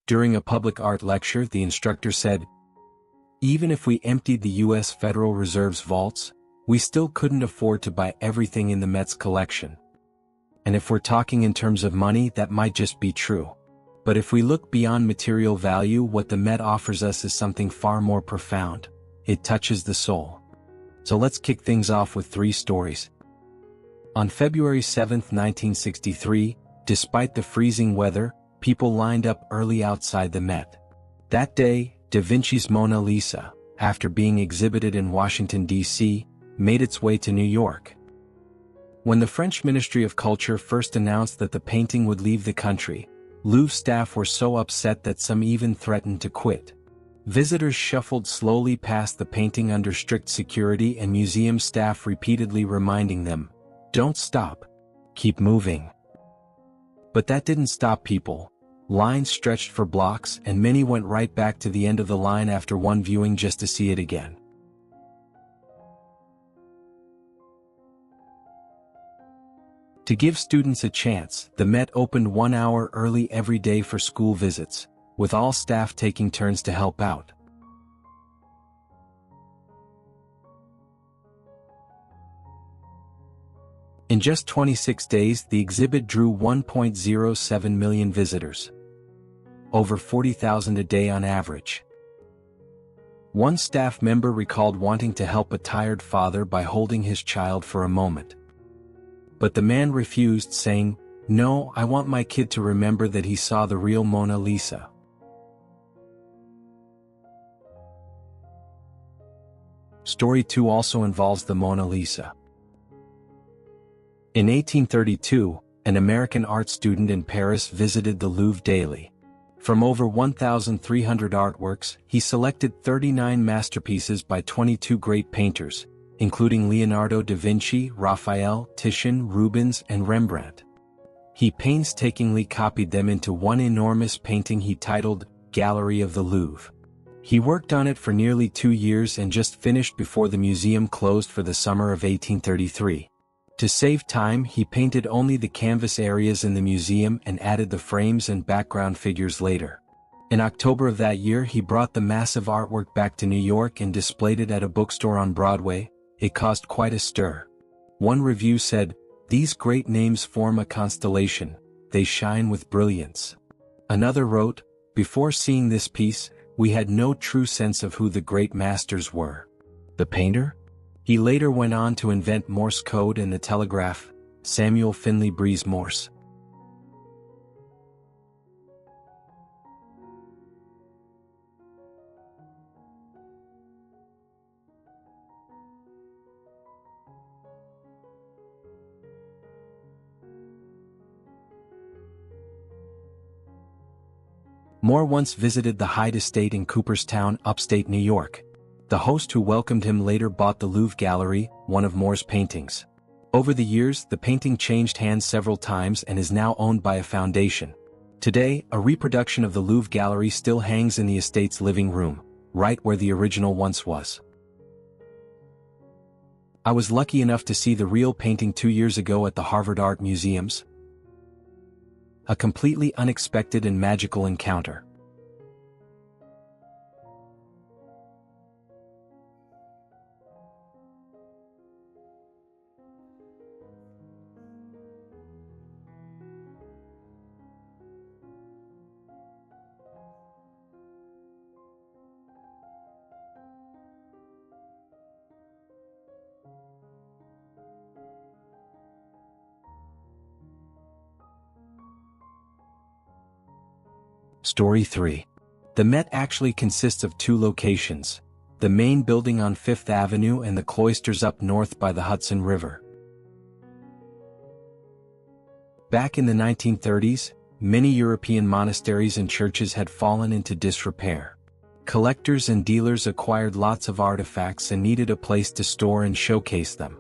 During a public art lecture, the instructor said, "Even if we emptied the U.S. Federal Reserve's vaults, we still couldn't afford to buy everything in the Met's collection. And if we're talking in terms of money, that might just be true. But if we look beyond material value, what the Met offers us is something far more profound. It touches the soul." So let's kick things off with 3 stories. On February 7, 1963, despite the freezing weather, people lined up early outside the Met. That day, Da Vinci's Mona Lisa, after being exhibited in Washington, D.C., made its way to New York. When the French Ministry of Culture first announced that the painting would leave the country, Louvre staff were so upset that some even threatened to quit. Visitors shuffled slowly past the painting under strict security, and museum staff repeatedly reminding them, "Don't stop. Keep moving." But that didn't stop people. Lines stretched for blocks, and many went right back to the end of the line after one viewing just to see it again. To give students a chance, the Met opened 1 hour early every day for school visits, with all staff taking turns to help out. In just 26 days, the exhibit drew 1.07 million visitors. Over 40,000 a day on average. One staff member recalled wanting to help a tired father by holding his child for a moment. But the man refused, saying, "No, I want my kid to remember that he saw the real Mona Lisa." Story 2 also involves the Mona Lisa. In 1832, an American art student in Paris visited the Louvre daily. From over 1,300 artworks, he selected 39 masterpieces by 22 great painters, including Leonardo da Vinci, Raphael, Titian, Rubens, and Rembrandt. He painstakingly copied them into one enormous painting he titled Gallery of the Louvre. He worked on it for nearly 2 years and just finished before the museum closed for the summer of 1833. To save time, he painted only the canvas areas in the museum and added the frames and background figures later. In October of that year, he brought the massive artwork back to New York and displayed it at a bookstore on Broadway. It caused quite a stir. One review said, "These great names form a constellation, they shine with brilliance." Another wrote, "Before seeing this piece, we had no true sense of who the great masters were." The painter? He later went on to invent Morse code and the telegraph, Samuel F.B.'s Morse. Moore once visited the Hyde Estate in Cooperstown, upstate New York. The host who welcomed him later bought the Louvre Gallery, one of Moore's paintings. Over the years, the painting changed hands several times and is now owned by a foundation. Today, a reproduction of the Louvre Gallery still hangs in the estate's living room, right where the original once was. I was lucky enough to see the real painting 2 years ago at the Harvard Art Museums. A completely unexpected and magical encounter. Story 3. The Met actually consists of 2 locations, the main building on Fifth Avenue and the Cloisters up north by the Hudson River. Back in the 1930s, many European monasteries and churches had fallen into disrepair. Collectors and dealers acquired lots of artifacts and needed a place to store and showcase them.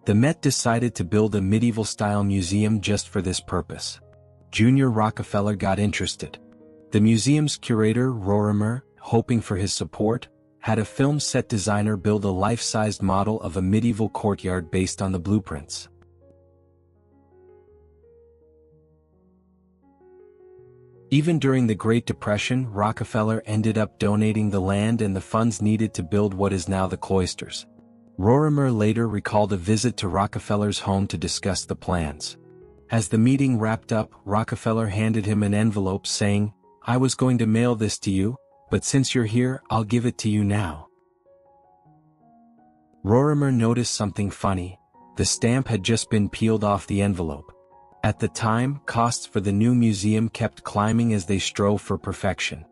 The Met decided to build a medieval-style museum just for this purpose. Junior Rockefeller got interested. The museum's curator, Rorimer, hoping for his support, had a film set designer build a life-sized model of a medieval courtyard based on the blueprints. Even during the Great Depression, Rockefeller ended up donating the land and the funds needed to build what is now the Cloisters. Rorimer later recalled a visit to Rockefeller's home to discuss the plans. As the meeting wrapped up, Rockefeller handed him an envelope saying, "I was going to mail this to you, but since you're here, I'll give it to you now." Rorimer noticed something funny. The stamp had just been peeled off the envelope. At the time, costs for the new museum kept climbing as they strove for perfection.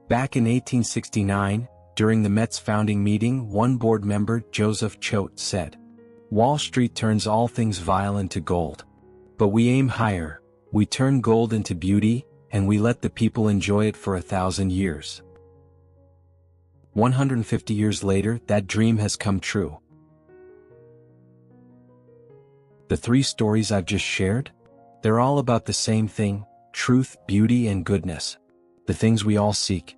Back in 1869, during the Met's founding meeting, one board member, Joseph Choate, said, "Wall Street turns all things vile into gold. But we aim higher, we turn gold into beauty, and we let the people enjoy it for 1,000 years." 150 years later, that dream has come true. The 3 stories I've just shared? They're all about the same thing: truth, beauty, and goodness. The things we all seek.